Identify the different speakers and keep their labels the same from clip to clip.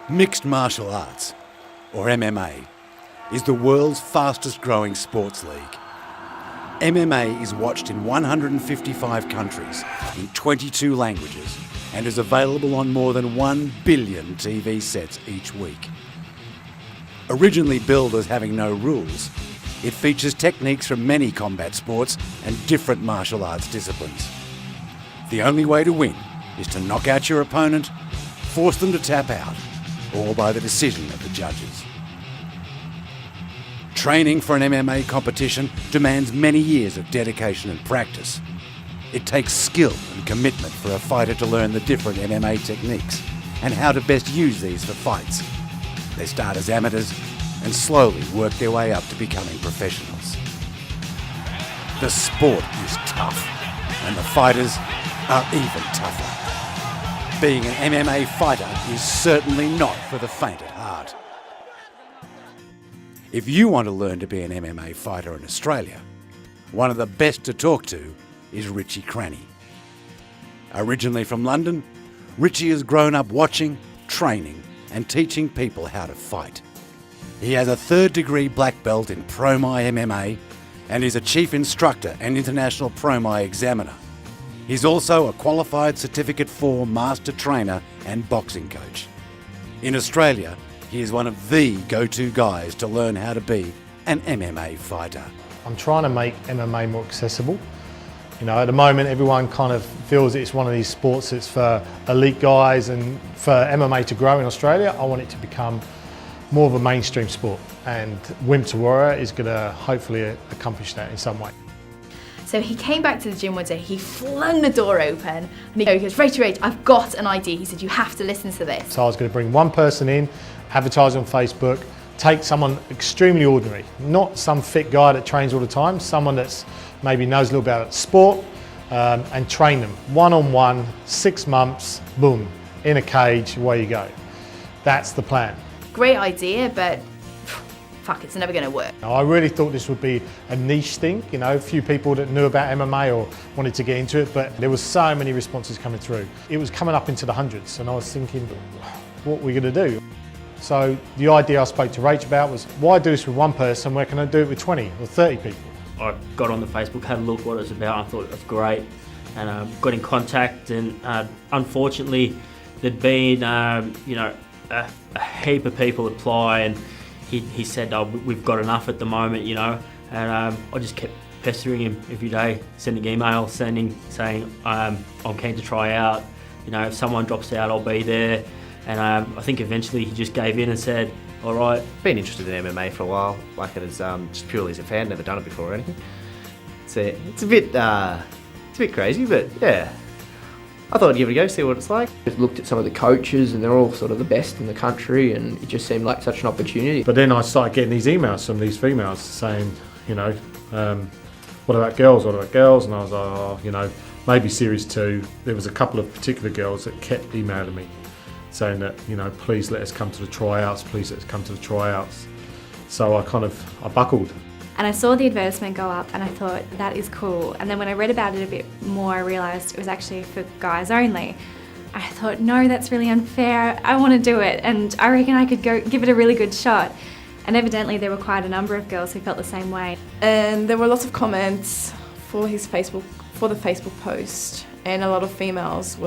Speaker 1: Mixed martial arts, or MMA, is the world's fastest growing sports league. MMA is watched in 155 countries, in 22 languages, and is available on more than 1 billion TV sets each week. Originally billed as having no rules, it features techniques from many combat sports and different martial arts disciplines. The only way to win is to knock out your opponent, force them to tap out, or by the decision of the judges. Training for an MMA competition demands many years of dedication and practice. It takes skill and commitment for a fighter to learn the different MMA techniques and how to best use these for fights. They start as amateurs and slowly work their way up to becoming professionals. The sport is tough, and the fighters are even tougher. Being an MMA fighter is certainly not for the faint at heart. If you want to learn to be an MMA fighter in Australia, one of the best to talk to is Richie Cranny. Originally from London, Richie has grown up watching, training and teaching people how to fight. He has a 3rd degree black belt in Pro Mai MMA and is a chief instructor and international Pro Mai examiner. He's also a qualified Certificate 4 master trainer and boxing coach. In Australia, he is one of the go-to guys to learn how to be an MMA fighter.
Speaker 2: I'm trying to make MMA more accessible. You know, at the moment everyone kind of feels it's one of these sports that's for elite guys, and for MMA to grow in Australia, I want it to become more of a mainstream sport, and Wimp is going to hopefully accomplish that in some way.
Speaker 3: So he came back to the gym one day, he flung the door open, and he goes, Rach, I've got an idea. He said, you have to listen to this.
Speaker 2: So I was going to bring one person in, advertise on Facebook, take someone extremely ordinary, not some fit guy that trains all the time, someone that's maybe knows a little bit about sport, and train them one-on-one, 6 months, boom, in a cage, away you go. That's the plan.
Speaker 3: Great idea, but fuck, it's never going to work.
Speaker 2: I really thought this would be a niche thing, you know, a few people that knew about MMA or wanted to get into it, but there was so many responses coming through. It was coming up into the hundreds, and I was thinking, what are we going to do? So the idea I spoke to Rach about was, why do this with one person, where can I do it with 20 or 30 people?
Speaker 4: I got on the Facebook, had a look what it was about, I thought it was great, and got in contact, and unfortunately there'd been a heap of people apply, and he said, oh, we've got enough at the moment, you know, and I just kept pestering him every day, sending emails, saying I'm keen to try out, you know, if someone drops out I'll be there, and I think eventually he just gave in and said, all right.
Speaker 5: Been interested in MMA for a while, like it is just purely as a fan, never done it before or anything. It's a bit crazy, but yeah. I thought I'd give it a go, see what it's like.
Speaker 6: Just looked at some of the coaches and they're all sort of the best in the country, and it just seemed like such an opportunity.
Speaker 2: But then I started getting these emails from these females saying, you know, what about girls, And I was like, oh, you know, maybe Series 2. There was a couple of particular girls that kept emailing me saying that, you know, please let us come to the tryouts, So I buckled.
Speaker 7: And I saw the advertisement go up and I thought, that is cool. And then when I read about it a bit more, I realised it was actually for guys only. I thought, no, that's really unfair. I want to do it, and I reckon I could go give it a really good shot. And evidently there were quite a number of girls who felt the same way.
Speaker 8: And there were lots of comments for the Facebook post, and a lot of females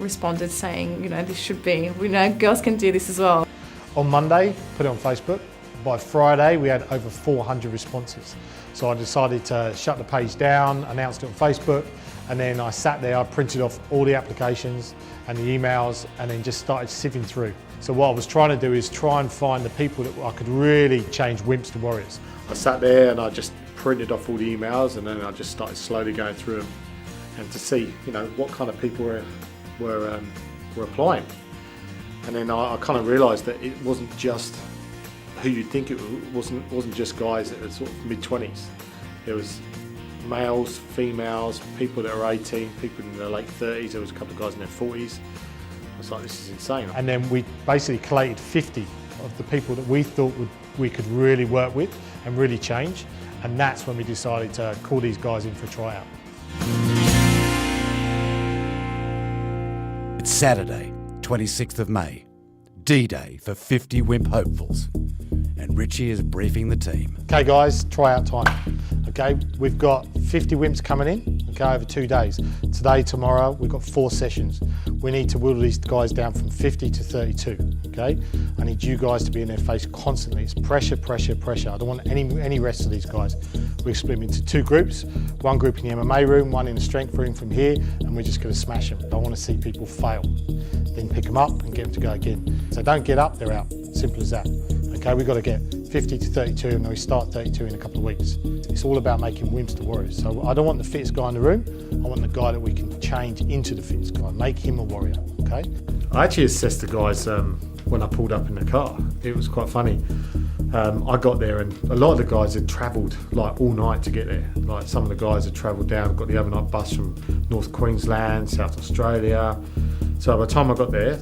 Speaker 8: responded saying, you know, this should be, you know, girls can do this as well.
Speaker 2: On Monday, put it on Facebook. By Friday, we had over 400 responses. So I decided to shut the page down, announced it on Facebook, and then I sat there, I printed off all the applications and the emails, and then just started sifting through. So what I was trying to do is try and find the people that I could really change Wimps to Warriors. I sat there and I just printed off all the emails, and then I just started slowly going through them, and to see, you know, what kind of people were applying. And then I kind of realised that it wasn't just who you'd think it wasn't just guys that were sort of mid-20s. There was males, females, people that are 18, people in their late 30s, there was a couple of guys in their 40s. I was like, this is insane. And then we basically collated 50 of the people that we thought we could really work with and really change, and that's when we decided to call these guys in for a tryout.
Speaker 1: It's Saturday, 26th of May. D-Day for 50 Wimp hopefuls, and Richie is briefing the team.
Speaker 2: Okay guys, tryout time. Okay, we've got 50 Wimps coming in, okay, over 2 days. Today, tomorrow, we've got 4 sessions. We need to whittle these guys down from 50 to 32, okay? I need you guys to be in their face constantly. It's pressure, pressure, pressure. I don't want any rest of these guys. We split them into 2 groups, one group in the MMA room, one in the strength room from here, and we're just gonna smash them. Don't wanna see people fail. Then pick them up and get them to go again. So don't get up, they're out, simple as that. Okay, we've got to get 50 to 32 and then we start 32 in a couple of weeks. It's all about making Wimps to warriors. So I don't want the fittest guy in the room, I want the guy that we can change into the fittest guy, make him a warrior, okay? I actually assessed the guys when I pulled up in the car. It was quite funny. I got there and a lot of the guys had travelled like all night to get there. Like some of the guys had travelled down, got the overnight bus from North Queensland, South Australia. So by the time I got there,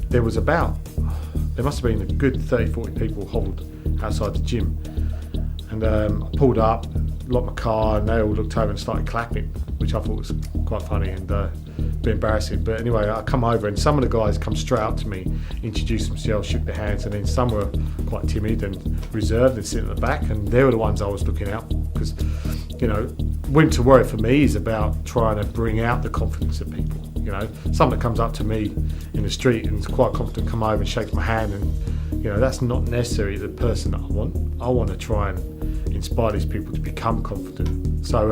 Speaker 2: there must have been a good 30, 40 people huddled outside the gym. And I pulled up, locked my car, and they all looked over and started clapping, which I thought was quite funny and a bit embarrassing. But anyway, I come over and some of the guys come straight up to me, introduced themselves, shook their hands, and then some were quite timid and reserved and sitting at the back, and they were the ones I was looking out because, you know, Wimp to Warrior for me is about trying to bring out the confidence of people. You know, someone that comes up to me in the street and is quite confident, come over and shakes my hand, and you know, that's not necessarily the person that I want. I want to try and inspire these people to become confident. So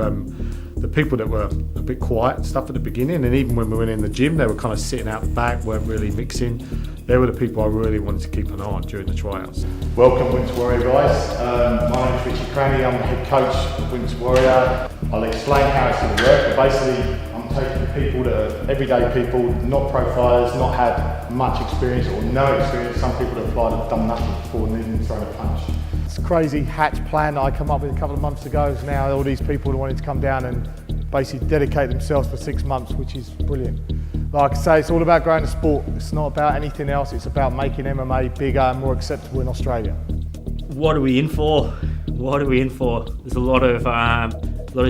Speaker 2: the people that were a bit quiet and stuff at the beginning, and even when we went in the gym, they were kind of sitting out the back, weren't really mixing. They were the people I really wanted to keep an eye on during the tryouts. Welcome, Wimp to Warrior guys. My name's Richie Cranny, I'm the head coach of Wimp to Warrior. I'll explain how it's going to work, but basically I'm taking people that are everyday people, not pro fighters, not had much experience or no experience. Some people that have applied have done nothing before and even thrown a punch. It's a crazy hatch plan that I come up with a couple of months ago. Now all these people are wanting to come down and basically dedicate themselves for 6 months, which is brilliant. Like I say, it's all about growing the sport. It's not about anything else. It's about making MMA bigger and more acceptable in Australia.
Speaker 4: What are we in for? What are we in for? There's a lot of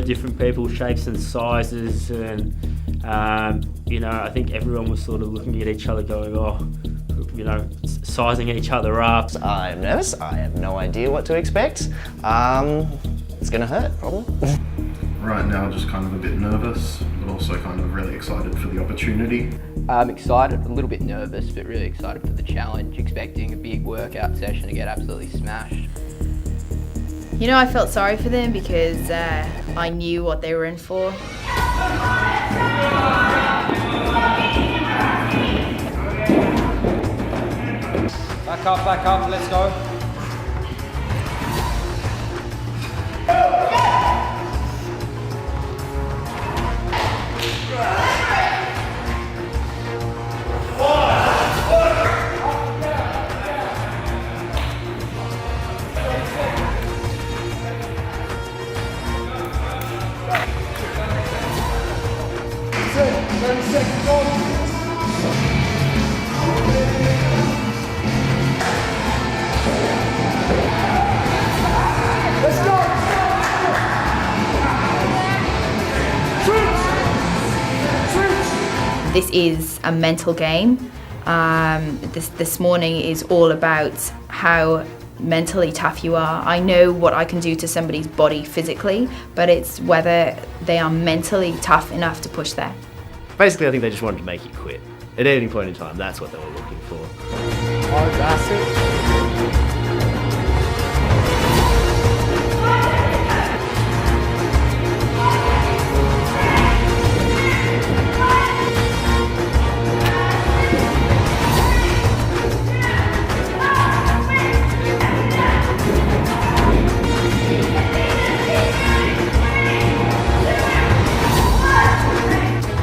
Speaker 4: different people, shapes and sizes, and you know, I think everyone was sort of looking at each other going, oh, you know, sizing each other up.
Speaker 5: I'm nervous. I have no idea what to expect. It's gonna hurt, probably.
Speaker 9: Right now, just kind of a bit nervous, but also kind of really excited for the opportunity.
Speaker 6: I'm excited, a little bit nervous, but really excited for the challenge, expecting a big workout session to get absolutely smashed.
Speaker 3: You know, I felt sorry for them because I knew what they were in for.
Speaker 10: Back up, let's go.
Speaker 3: This is a mental game. This morning is all about how mentally tough you are. I know what I can do to somebody's body physically, but it's whether they are mentally tough enough to push there.
Speaker 5: Basically, I think they just wanted to make you quit. At any point in time, that's what they were looking for.
Speaker 2: Oh, that's it.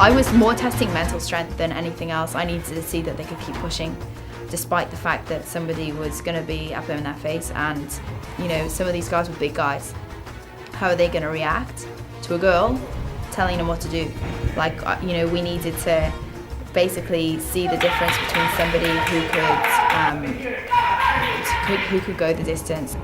Speaker 3: I was more testing mental strength than anything else. I needed to see that they could keep pushing, despite the fact that somebody was going to be up in their face. And, you know, some of these guys were big guys. How are they going to react to a girl telling them what to do? Like, you know, we needed to basically see the difference between somebody who could go the distance.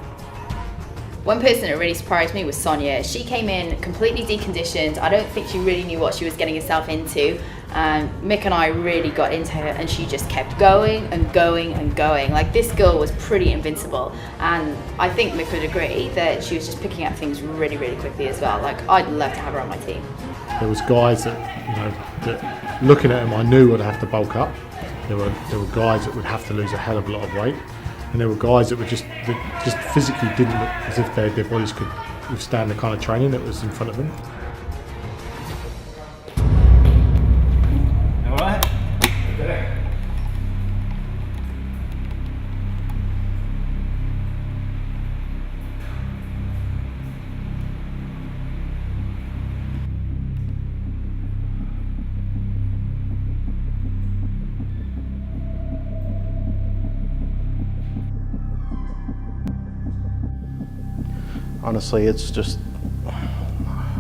Speaker 3: One person that really surprised me was Sonia. She came in completely deconditioned. I don't think she really knew what she was getting herself into. Mick and I really got into her, and she just kept going and going and going. Like, this girl was pretty invincible, and I think Mick would agree that she was just picking up things really, really quickly as well. Like, I'd love to have her on my team.
Speaker 2: There was guys that, that looking at them, I knew would have to bulk up. There were guys that would have to lose a hell of a lot of weight. And there were guys that just physically didn't look as if their bodies could withstand the kind of training that was in front of them.
Speaker 10: All right. Okay.
Speaker 9: Honestly, it's just,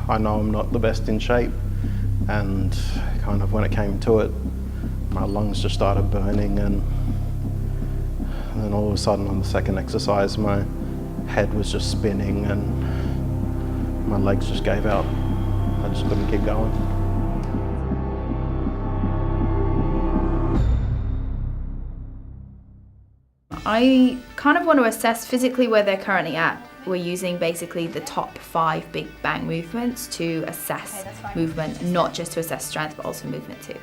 Speaker 9: I know I'm not the best in shape, and kind of when it came to it, my lungs just started burning, and then all of a sudden on the second exercise, my head was just spinning and my legs just gave out. I just couldn't keep going.
Speaker 3: I kind of want to assess physically where they're currently at. We're using basically the top 5 big bang movements to assess movement, not just to assess strength, but also movement too.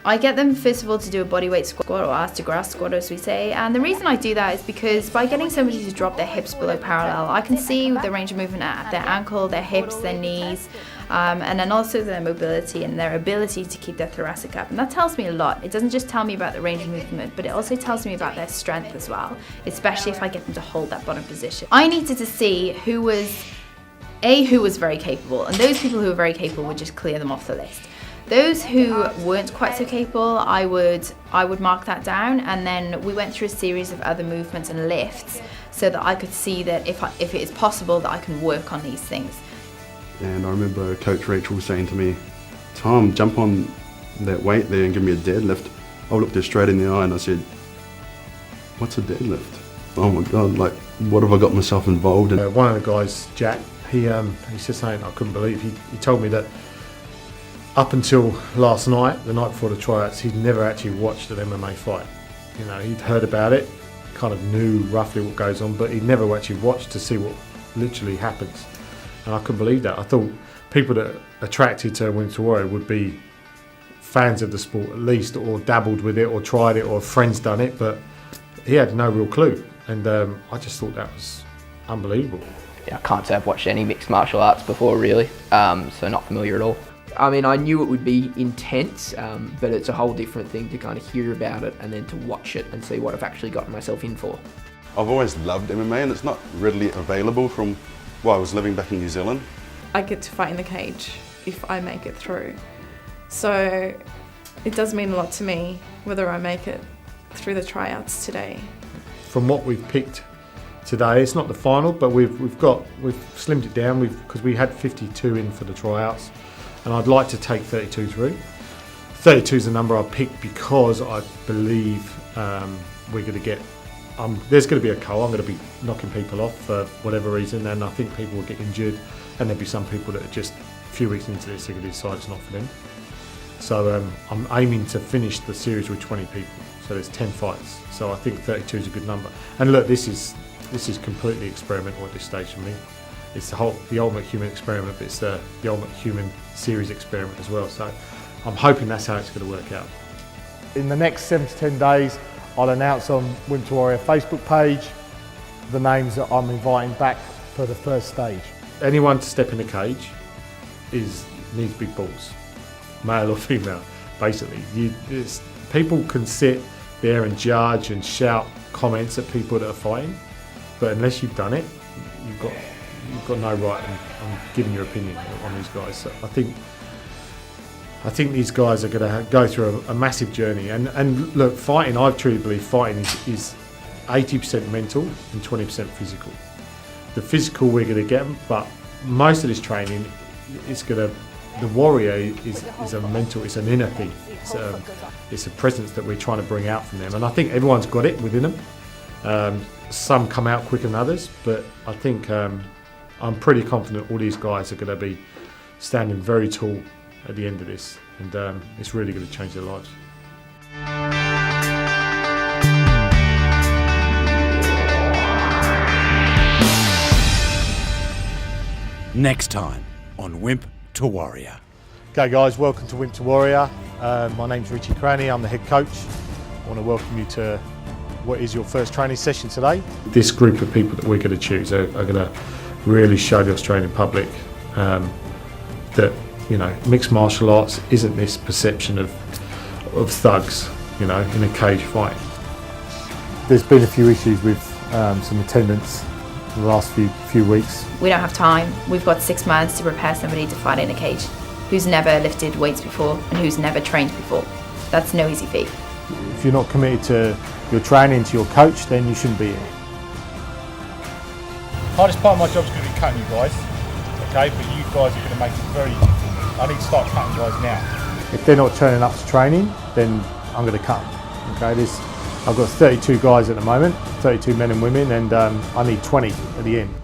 Speaker 3: I get them first of all to do a bodyweight squat, or ass to grass squat as we say, and the reason I do that is because by getting somebody to drop their hips below parallel, I can see the range of movement at their ankle, their hips, their knees, and then also their mobility and their ability to keep their thoracic up. And that tells me a lot. It doesn't just tell me about the range of movement, but it also tells me about their strength as well, especially if I get them to hold that bottom position. I needed to see who was very capable, and those people who were very capable would just clear them off the list. Those who weren't quite so capable, I would mark that down, and then we went through a series of other movements and lifts so that I could see that if it is possible that I can work on these things.
Speaker 11: And I remember Coach Rachel saying to me, "Tom, jump on that weight there and give me a deadlift." I looked her straight in the eye and I said, "What's a deadlift? Oh my God, like, what have I got myself involved in?"
Speaker 2: One of the guys, Jack, he said something I couldn't believe. He told me that up until last night, the night before the tryouts, he'd never actually watched an MMA fight. You know, he'd heard about it, kind of knew roughly what goes on, but he'd never actually watched to see what literally happens. And I couldn't believe that. I thought people that are attracted to Wimp Warrior would be fans of the sport at least, or dabbled with it, or tried it, or friends done it, but he had no real clue. And I just thought that was unbelievable.
Speaker 6: Yeah, I can't say I've watched any mixed martial arts before really, so not familiar at all. I mean, I knew it would be intense, but it's a whole different thing to kind of hear about it and then to watch it and see what I've actually gotten myself in for.
Speaker 11: I've always loved MMA, and it's not readily available from, well, I was living back in New Zealand.
Speaker 8: I get to fight in the cage if I make it through. So it does mean a lot to me whether I make it through the tryouts today.
Speaker 2: From what we've picked today, it's not the final, but we've slimmed it down because we had 52 in for the tryouts, and I'd like to take 32 through. 32 is the number I picked because I believe we're going to get. There's going to be a cull. I'm going to be knocking people off for whatever reason, and I think people will get injured, and there'll be some people that are just a few weeks into this, they're going to decide it's not for them. So I'm aiming to finish the series with 20 people. So there's 10 fights. So I think 32 is a good number. And look, this is completely experimental at this stage for me. It's the ultimate human experiment, but it's the ultimate human series experiment as well. So I'm hoping that's how it's going to work out. In the next 7 to 10 days, I'll announce on Wimp Warrior Facebook page the names that I'm inviting back for the first stage. Anyone to step in the cage needs big balls, male or female. Basically, people can sit there and judge and shout comments at people that are fighting, but unless you've done it, you've got no right on giving your opinion on these guys. So I think these guys are going to go through a massive journey. And look, fighting, I truly believe fighting is 80% mental and 20% physical. The physical we're going to get them, but most of this training is going to. The warrior is a mental, it's an inner thing. It's a presence that we're trying to bring out from them, and I think everyone's got it within them. Some come out quicker than others, but I think I'm pretty confident all these guys are going to be standing very tall at the end of this, and it's really going to change their lives.
Speaker 1: Next time on Wimp to Warrior.
Speaker 2: Okay guys, welcome to Wimp to Warrior. My name's Richie Cranny, I'm the head coach. I want to welcome you to what is your first training session today. This group of people that we're going to choose are going to really show the Australian public that, you know, mixed martial arts isn't this perception of thugs, you know, in a cage fight. There's been a few issues with some attendance in the last few weeks.
Speaker 3: We don't have time. We've got 6 months to prepare somebody to fight in a cage who's never lifted weights before and who's never trained before. That's no easy feat.
Speaker 2: If you're not committed to your training, to your coach, then you shouldn't be here. Hardest part of my job is going to be cutting you guys, okay? But you guys are going to make it very easy for me. I need to start cutting guys now. If they're not turning up to training, then I'm going to cut them, okay? I've got 32 guys at the moment, 32 men and women, and I need 20 at the end.